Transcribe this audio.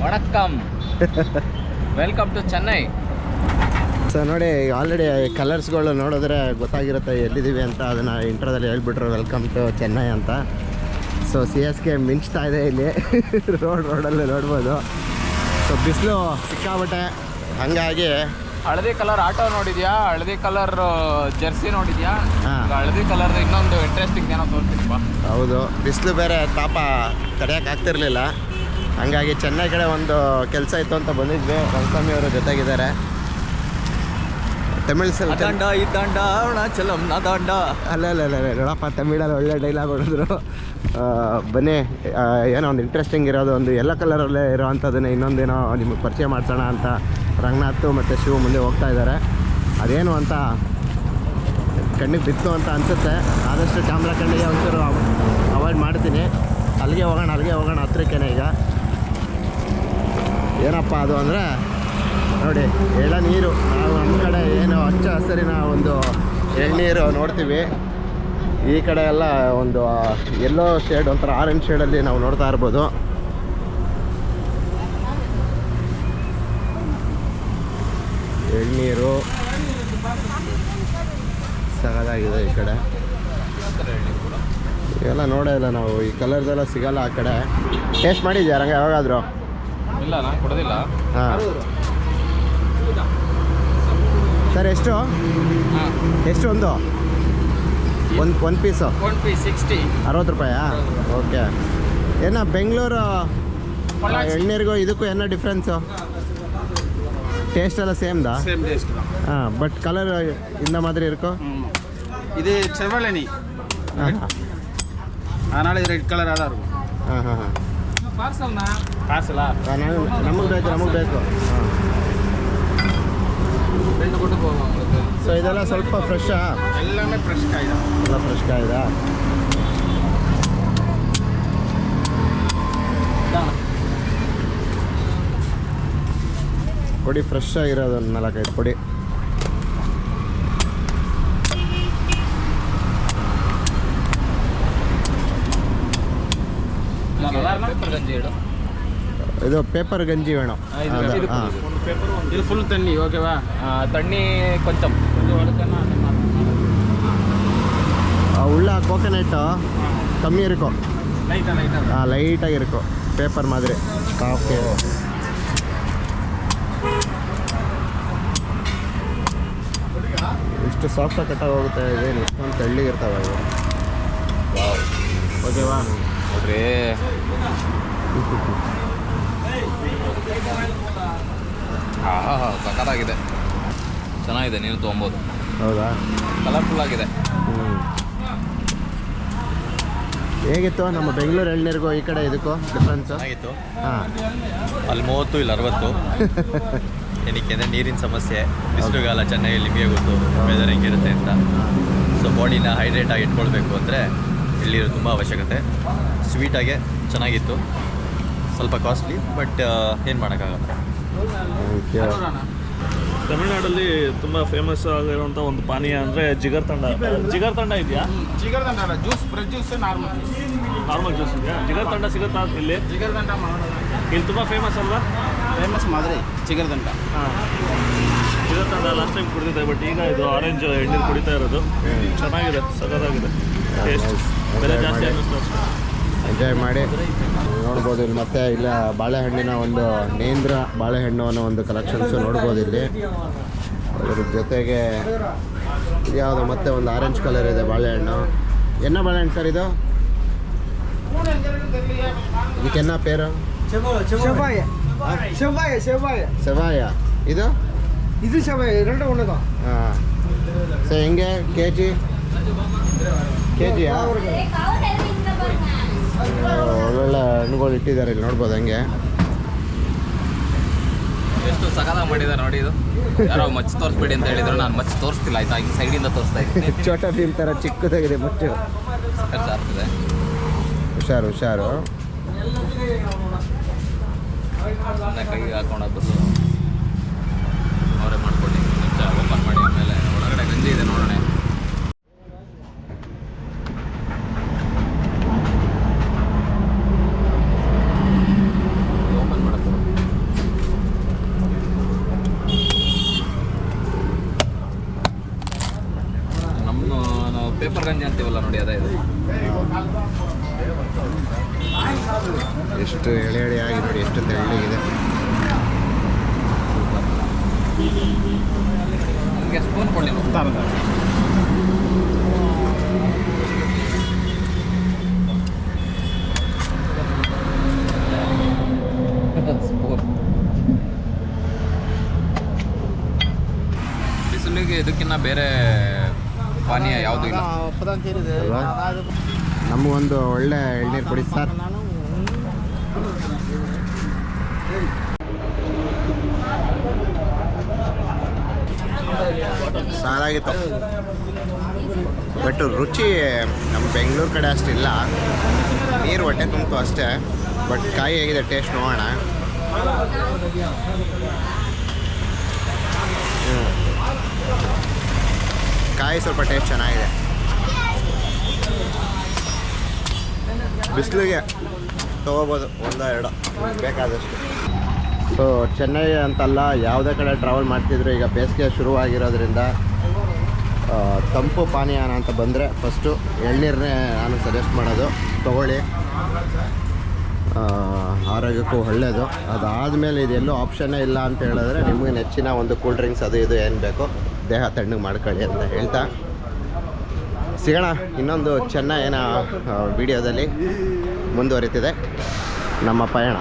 ವಣಕ್ಕಂ welcome to Chennai. So ನೋಡಿ, already ಕಲರ್ಸ್ಗಳು ನೋಡಿದ್ರೆ ಗೊತ್ತಾಗಿರುತ್ತೆ ಎಲ್ಲಿದ್ದೀವಿ ಅಂತ. ಅದನ್ನು ಇಂಟ್ರೋದಲ್ಲಿ ಹೇಳ್ಬಿಟ್ರು ವೆಲ್ಕಮ್ ಟು ಚೆನ್ನೈ ಅಂತ. ಸೊ CSK ಮಿಂಚ್ತಾ ಇದೆ ಇಲ್ಲಿ ರೋಡಲ್ಲಿ ನೋಡ್ಬೋದು. ಸೊ ಬಿಸಿಲು ಸಿಕ್ಕಾಬಿಟ್ಟೆ, ಹಾಗಾಗಿ ಹಳದಿ ಕಲರ್ ಆಟೋ ನೋಡಿದ್ಯಾ? ಹಳದಿ ಕಲರ್ ಜರ್ಸಿ ನೋಡಿದ್ಯಾ? ಹಾಂ, ಹಳದಿ ಕಲರ್ ಇನ್ನೊಂದು ಇಂಟ್ರೆಸ್ಟಿಂಗ್ ಏನೋ ತೋರಿಸ್ತೀನಿಪ್ಪ. ಹೌದು, ಬಿಸಿಲು ಬೇರೆ ತಾಪ ತಡೆಯೋಕ್ಕಾಗ್ತಿರ್ಲಿಲ್ಲ. ಹಾಗಾಗಿ ಚೆನ್ನೈ ಕಡೆ ಒಂದು ಕೆಲಸ ಇತ್ತು ಅಂತ ಬಂದಿದ್ವಿ. ರಂಗಸ್ವಾಮಿ ಅವರು ಜೊತೆಗಿದ್ದಾರೆ. ತಮಿಳ್ ದಂಡ ಇದ್ದಂಡ ಅರುಣಾಚಲಂ ನಾದಂಡ. ಅಲ್ಲ ನೋಡಪ್ಪ, ತಮಿಳಲ್ಲಿ ಒಳ್ಳೆ ಡೈಲಾಗ್ ಹೊಡೆದ್ರು. ಬನ್ನಿ, ಏನೋ ಒಂದು ಇಂಟ್ರೆಸ್ಟಿಂಗ್ ಇರೋದು, ಒಂದು ಎಲ್ಲೋ ಕಲರಲ್ಲೇ ಇರೋವಂಥದ್ದನ್ನೇ ಇನ್ನೊಂದೇನೋ ನಿಮಗೆ ಪರಿಚಯ ಮಾಡಿಸೋಣ ಅಂತ ರಂಗನಾಥ್ ಮತ್ತು ಶಿವ ಮುಂದೆ ಹೋಗ್ತಾ ಇದ್ದಾರೆ. ಅದೇನು ಅಂತ ಕಣ್ಣಿಗೆ ಬಿತ್ತು ಅಂತ ಅನಿಸುತ್ತೆ. ಆದಷ್ಟು ಕ್ಯಾಮ್ರಾ ಕಣ್ಣಿಗೆ ಒಂಚೂರು ಅವಾಯ್ಡ್ ಮಾಡ್ತೀನಿ. ಅಲ್ಲಿಗೆ ಹೋಗೋಣ ಹತ್ರಕ್ಕೇನೆ. ಈಗ ಏನಪ್ಪ ಅದು ಅಂದರೆ ನೋಡಿ, ಎಳನೀರು. ನಾವು ನಮ್ಮ ಕಡೆ ಏನು ಹಚ್ಚ ಹಸಿರಿನ ಒಂದು ಎಳ್ನೀರು ನೋಡ್ತೀವಿ. ಈ ಕಡೆ ಎಲ್ಲ ಒಂದು ಎಲ್ಲೋ ಶೇಡ್, ಒಂಥರ ಆರೆಂಜ್ ಶೇಡಲ್ಲಿ ನಾವು ನೋಡ್ತಾ ಇರ್ಬೋದು. ಎಳ್ನೀರು ಸಗದಾಗಿದೆ ಈ ಕಡೆ. ಇವೆಲ್ಲ ನೋಡೇ ಇಲ್ಲ ನಾವು, ಈ ಕಲರ್ದೆಲ್ಲ ಸಿಗಲ್ಲ ಆ ಕಡೆ. ಟೇಸ್ಟ್ ಮಾಡಿದ್ಯಾ ರಂಗ ಯಾವಾಗಾದರೂ? ಇಲ್ಲ, ನಾನು ಕೊಡೋದಿಲ್ಲ. ಹಾಂ ಸರ್, ಎಷ್ಟು ಒಂದು ಒಂದು ಪೀಸು? 1 piece 60. 60 ರೂಪಾಯಾ? ಓಕೆ. ಏನೋ ಬೆಂಗಳೂರು ಎಳ್ನೀರಿಗೂ ಇದಕ್ಕೂ ಏನೋ ಡಿಫ್ರೆನ್ಸು? ಟೇಸ್ಟ್ ಎಲ್ಲ ಸೇಮ್ದಾ? Same taste. ಹಾಂ, ಬಟ್ ಕಲರ್ இந்த மாதிரி இருக்கும். இது செவலனி. அதனால இது ரெட் கலரா தான் இருக்கும். ಹಾಂ. பார்சலா? ನಮಗೆ ಬೇಕು. ಹಾಂ, ரெண்டு போட்டு போவோம் உங்களுக்கு. ಸೊ ಇದೆಲ್ಲ ಸ್ವಲ್ಪ ಫ್ರೆಶ್ಶಾ? எல்லாமே ஃப்ரெஷ் காய் தான். ಎಲ್ಲ ಫ್ರೆಶ್ ಕಾಯ್ದಾ? ಕೊಡಿ, ಫ್ರೆಶ್ ಆಗಿರೋದು 4-5 ಕೊಡಿ. ಇದು ಪೇಪರ್ ಗಂಜಿ ವೇಣು. இது ஃபுல் தண்ணி, ஓகேவா? தண்ணி கொஞ்சம் உள்ள கோகனட் கம்மி இருக்கும். லைட்டாக லைட்டாக இருக்கும், பேப்பர் மாதிரி. ஓகே. ಇಷ್ಟು ಸಾಫ್ಟಾಗಿ ಕಟ್ಟಾಗಿ ಹೋಗುತ್ತೆ. ಇದೇನು ಇಷ್ಟೊಂದು ತೆಳ್ಳಗಿರ್ತಾವೆ ಇವು. ಓಕೆವಾ? ನೋಡ್ರಿ, ಸಖತ್ತಾಗಿದೆ, ಚೆನ್ನಾಗಿದೆ. ನೀನು ತೊಗೊಬೋದು. ಹೌದಾ? ಕಲರ್ಫುಲ್ ಆಗಿದೆ. ಹೇಗಿತ್ತು ನಮ್ಮ ಬೆಂಗಳೂರು ಎಳ್ನೀರಿಗೂ ಈ ಕಡೆ ಇದಕ್ಕೂ ಡಿಫ್ರೆನ್ಸ್? ಚೆನ್ನಾಗಿತ್ತು. ಹಾಂ, ಅಲ್ಲಿ 30 ಇಲ್ಲಿ 60. ಏನಕ್ಕೆ ಅಂದರೆ ನೀರಿನ ಸಮಸ್ಯೆ, ಬಿಸಿಲುಗಾಲ ಚೆನ್ನೈಯಲ್ಲಿ ನಿಮಗೆ ಗೊತ್ತು ವೆದರ್ ಹೆಂಗಿರುತ್ತೆ ಅಂತ. ಸೊ ಬಾಡಿನ ಹೈಡ್ರೇಟ್ ಆಗಿ ಇಟ್ಕೊಳ್ಬೇಕು ಅಂದರೆ ಎಳ್ನೀರು ತುಂಬ ಅವಶ್ಯಕತೆ. ಸ್ವೀಟಾಗೆ ಚೆನ್ನಾಗಿತ್ತು, ಸ್ವಲ್ಪ ಕಾಸ್ಟ್ಲಿ, ಬಟ್ ಏನು ಮಾಡೋಕ್ಕಾಗಲ್ಲ. ತಮಿಳ್ನಾಡಲ್ಲಿ ತುಂಬ ಫೇಮಸ್ ಆಗಿರುವಂಥ ಒಂದು ಪಾನೀಯ ಅಂದರೆ ಜಿಗರ್ ತಂಡ ಇದೆಯಾ? ಜಿಗರ್ ತಂಡ ಅಲ್ಲ, juice, fresh juice, normal juice ಇದೆಯಾ? ಜಿಗರ್ ತಂಡ ಸಿಗುತ್ತಾ ಇಲ್ಲಿ? ಜಿಗರ್ ದಂಡ ಇಲ್ಲಿ ತುಂಬ ಫೇಮಸ್ ಅಲ್ವಾ? ಫೇಮಸ್ ಮಾದರಿ ಜಿಗರ್ ದಂಡ. ಹಾಂ, ಜಿಗರ್ ತಂಡ ಲಾಸ್ಟ್ ಟೈಮ್ ಕುಡಿದಿದ್ದೆ, ಬಟ್ ಈಗ ಇದು ಆರೆಂಜ್ ಎಣ್ಣೀರು ಕುಡಿತಾ ಇರೋದು. ಚೆನ್ನಾಗಿದೆ, ಸಖತ್ತಾಗಿದೆ. ಟೇಸ್ಟ್ ಬೆಲೆ ಜಾಸ್ತಿ ಅನ್ನಿಸ್ತು ಅಷ್ಟೇ. ಎಂಜಾಯ್ ಮಾಡಿ ನೋಡ್ಬೋದು. ಇಲ್ಲಿ ಮತ್ತೆ ಇಲ್ಲ ಬಾಳೆಹಣ್ಣಿನ ಒಂದು ನೇಂದ್ರ ಬಾಳೆಹಣ್ಣು ಅನ್ನೋ ಒಂದು ಕಲೆಕ್ಷನ್ಸು ನೋಡ್ಬೋದು ಇಲ್ಲಿ. ಅದ್ರ ಜೊತೆಗೆ ಯಾವುದು ಮತ್ತೆ ಒಂದು ಆರೆಂಜ್ ಕಲರ್ ಇದೆ ಬಾಳೆಹಣ್ಣು. ಎನ್ನ ಬಾಳೆಹಣ್ಣು ಸರ್ ಇದು? ಇದಕ್ಕೆನ್ನ ಪೇರು? ಸೆವಾಯ. ಇದು ಸೆವಾಯ ಎರಡು ಒಳ್ಳೆದ. ಹಾಂ, ಸೊ ಹೆಂಗೆ ಕೆಜಿಯಾ? ಒಳ್ಳೊಳ್ಳೆ ಹಣ್ಣುಗಳು ಇಟ್ಟಿದ್ದಾರೆ ಇಲ್ಲಿ, ನೋಡ್ಬೋದು. ಹಂಗೆ ಎಷ್ಟು ಸಕಲಾಗಿ ಮಾಡಿದ್ದಾರೆ ನೋಡಿ. ಇದು ಯಾರೋ ಮಚ್ಚು ತೋರಿಸ್ಬೇಡಿ ಅಂತ ಹೇಳಿದ್ರು, ನಾನು ಮಚ್ಚು ತೋರಿಸ್ತಿಲ್ಲ. ಆಯ್ತಾ, ಹಿಂಗೆ ಸೈಡಿಂದ ತೋರಿಸ್ತಾ ಇದ್ದೀನಿ. ಚೋಟ ಭೀಮ್ ಥರ ಚಿಕ್ಕದಾಗಿದೆ ಮುಚ್ಚು. ಆಗ್ತದೆ. ಹುಷಾರು. ಕೈಗೆ ಹಾಕೊಂಡು ಅವರೇ ಮಾಡ್ಕೊಳ್ಳಿ. ಓಪನ್ ಮಾಡಿ, ಆಮೇಲೆ ಒಳಗಡೆ ಗಂಜಿ ಇದೆ ನೋಡೋಣ. ಓಪನ್ ಮಾಡಕ್ಕೆ ಎಷ್ಟು ತೆಳ್ಳಗಿದೆ. ನಿಮಗೆ ಸ್ಪೂನ್ ಕೊಡಲಿಲ್ಲ ಸ್ಪೂನ್. ಬಿಸಿಲಿಗೆ ಇದಕ್ಕಿಂತ ಬೇರೆ ಪಾನೀಯ ಯಾವುದೂ ಇಲ್ಲ. ಅಲ್ವಾ? ನಮಗೊಂದು ಒಳ್ಳೆ ಎಳ್ನೀರು ಕೊಡಿ ಸರ್. ಸಾಲಾಗಿತ್ತು, ಬಟ್ ರುಚಿ ನಮ್ಮ ಬೆಂಗಳೂರು ಕಡೆ ಅಷ್ಟಿಲ್ಲ. ನೀರು ಹೊಟ್ಟೆ ತುಂಬಿತು ಅಷ್ಟೇ. ಬಟ್ ಕಾಯಿ ಹೇಗಿದೆ ಟೇಸ್ಟ್ ನೋಡೋಣ. ಕಾಯಿ ಸ್ವಲ್ಪ ಟೇಸ್ಟ್ ಚೆನ್ನಾಗಿದೆ. ಬಿಸಿಲಿಗೆ ತೊಗೋಬೋದು, ಒಂದೋ ಎರಡೋ ಬೇಕಾದಷ್ಟು. ಸೊ ಚೆನ್ನೈ ಅಂತಲ್ಲ, ಯಾವುದೇ ಕಡೆ ಟ್ರಾವೆಲ್ ಮಾಡ್ತಿದ್ರು ಈಗ ಬೇಸಿಗೆ ಶುರುವಾಗಿರೋದ್ರಿಂದ ತಂಪು ಪಾನೀಯನ ಅಂತ ಬಂದರೆ ಫಸ್ಟು ಎಳ್ನೀರನ್ನೇ ನಾನು ಸಜೆಸ್ಟ್ ಮಾಡೋದು. ತೊಗೊಳ್ಳಿ, ಆರೋಗ್ಯಕ್ಕೂ ಒಳ್ಳೆಯದು. ಅದಾದಮೇಲೆ ಇದೆಲ್ಲೂ ಆಪ್ಷನ್ನೇ ಇಲ್ಲ ಅಂತ ಹೇಳಿದ್ರೆ ನಿಮಗೆ ನೆಚ್ಚಿನ ಒಂದು ಕೂಲ್ ಡ್ರಿಂಕ್ಸ್ ಅದು ಇದು ಏನು ಬೇಕೋ ದೇಹ ತಣ್ಣಗೆ ಮಾಡ್ಕೊಳ್ಳಿ ಅಂತ ಹೇಳ್ತಾ ಸಿಗೋಣ ಇನ್ನೊಂದು ಚೆನ್ನೈನ ವಿಡಿಯೋದಲ್ಲಿ. ಮುಂದುವರಿತಿದೆ ನಮ್ಮ ಪಯಣ.